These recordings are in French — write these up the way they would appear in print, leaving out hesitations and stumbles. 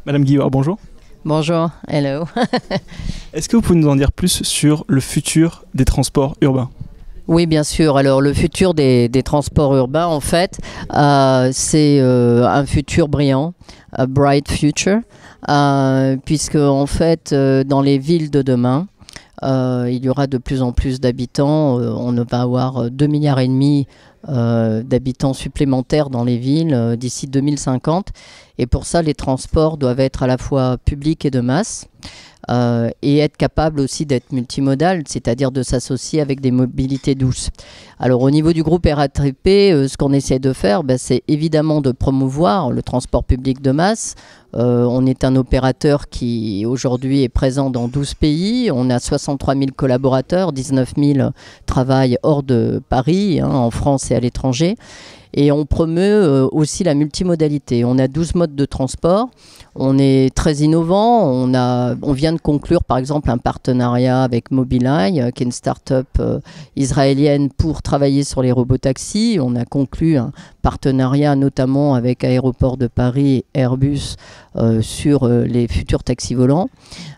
Madame Guillard, bonjour. Bonjour, hello. Est-ce que vous pouvez nous en dire plus sur le futur des transports urbains? Oui, bien sûr. Alors, le futur des transports urbains, en fait, c'est un futur brillant, a bright future, puisque, en fait, dans les villes de demain, il y aura de plus en plus d'habitants. On va avoir 2,5 milliards d'habitants supplémentaires dans les villes d'ici 2050. Et pour ça, les transports doivent être à la fois publics et de masse. Et être capable aussi d'être multimodal, c'est-à-dire de s'associer avec des mobilités douces. Alors au niveau du groupe RATP, ce qu'on essaie de faire, c'est évidemment de promouvoir le transport public de masse. On est un opérateur qui aujourd'hui est présent dans 12 pays. On a 63 000 collaborateurs, 19 000 travaillent hors de Paris, en France et à l'étranger. Et on promeut aussi la multimodalité. On a 12 modes de transport. On est très innovant. On vient de conclure par exemple un partenariat avec Mobileye, qui est une start-up israélienne pour travailler sur les robotaxis. On a conclu un partenariat notamment avec Aéroport de Paris et Airbus sur les futurs taxis volants.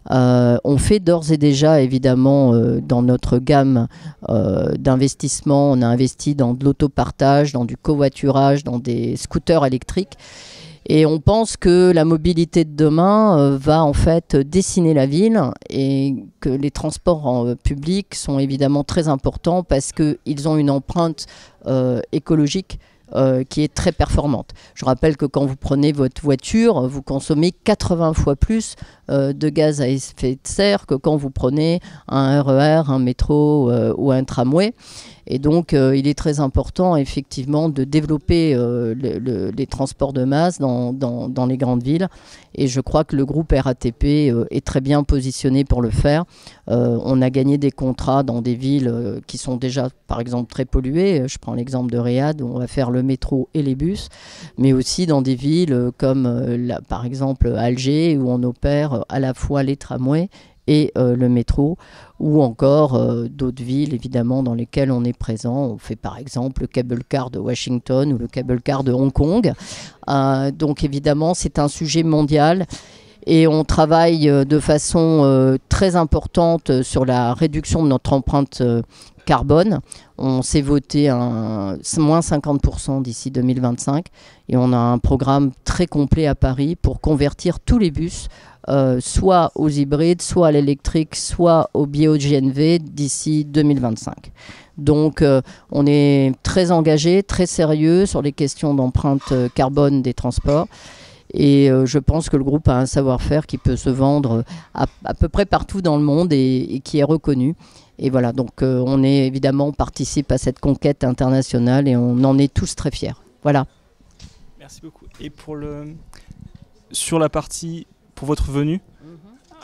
On fait d'ores et déjà évidemment dans notre gamme d'investissement, on a investi dans de l'autopartage, dans du covoiturage, dans des scooters électriques. Et on pense que la mobilité de demain va en fait dessiner la ville et que les transports publics sont évidemment très importants parce qu'ils ont une empreinte écologique qui est très performante. Je rappelle que quand vous prenez votre voiture, vous consommez 80 fois plus de gaz à effet de serre que quand vous prenez un RER, un métro ou un tramway. Et donc, il est très important, effectivement, de développer les transports de masse dans les grandes villes. Et je crois que le groupe RATP est très bien positionné pour le faire. On a gagné des contrats dans des villes qui sont déjà, par exemple, très polluées. Je prends l'exemple de Riyad, où on va faire le métro et les bus. Mais aussi dans des villes comme, par exemple, Alger, où on opère à la fois les tramways et le métro, ou encore d'autres villes évidemment dans lesquelles on est présent. On fait par exemple le cable car de Washington ou le cable car de Hong Kong. Donc évidemment c'est un sujet mondial et on travaille de façon très importante sur la réduction de notre empreinte carbone. On s'est voté moins 50% d'ici 2025 et on a un programme très complet à Paris pour convertir tous les bus soit aux hybrides, soit à l'électrique, soit au bio-GNV d'ici 2025. Donc on est très engagé, très sérieux sur les questions d'empreinte carbone des transports. Et je pense que le groupe a un savoir-faire qui peut se vendre à peu près partout dans le monde et qui est reconnu. Et voilà, donc on participe à cette conquête internationale et on en est tous très fiers. Voilà. Merci beaucoup. Et sur la partie, pour votre venue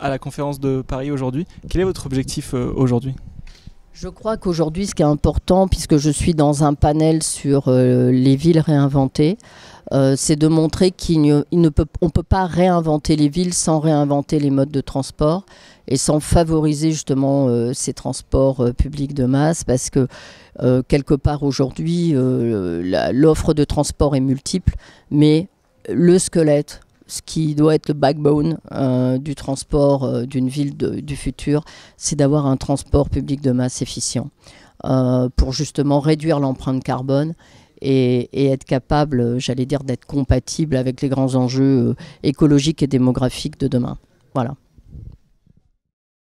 à la conférence de Paris aujourd'hui, quel est votre objectif aujourd'hui ? Je crois qu'aujourd'hui, ce qui est important, puisque je suis dans un panel sur les villes réinventées, c'est de montrer qu'on ne peut pas réinventer les villes sans réinventer les modes de transport et sans favoriser justement ces transports publics de masse, parce que quelque part aujourd'hui, l'offre de transport est multiple, mais le squelette, ce qui doit être le backbone du transport d'une ville du futur, c'est d'avoir un transport public de masse efficient pour justement réduire l'empreinte carbone et être capable, j'allais dire, d'être compatible avec les grands enjeux écologiques et démographiques de demain. Voilà.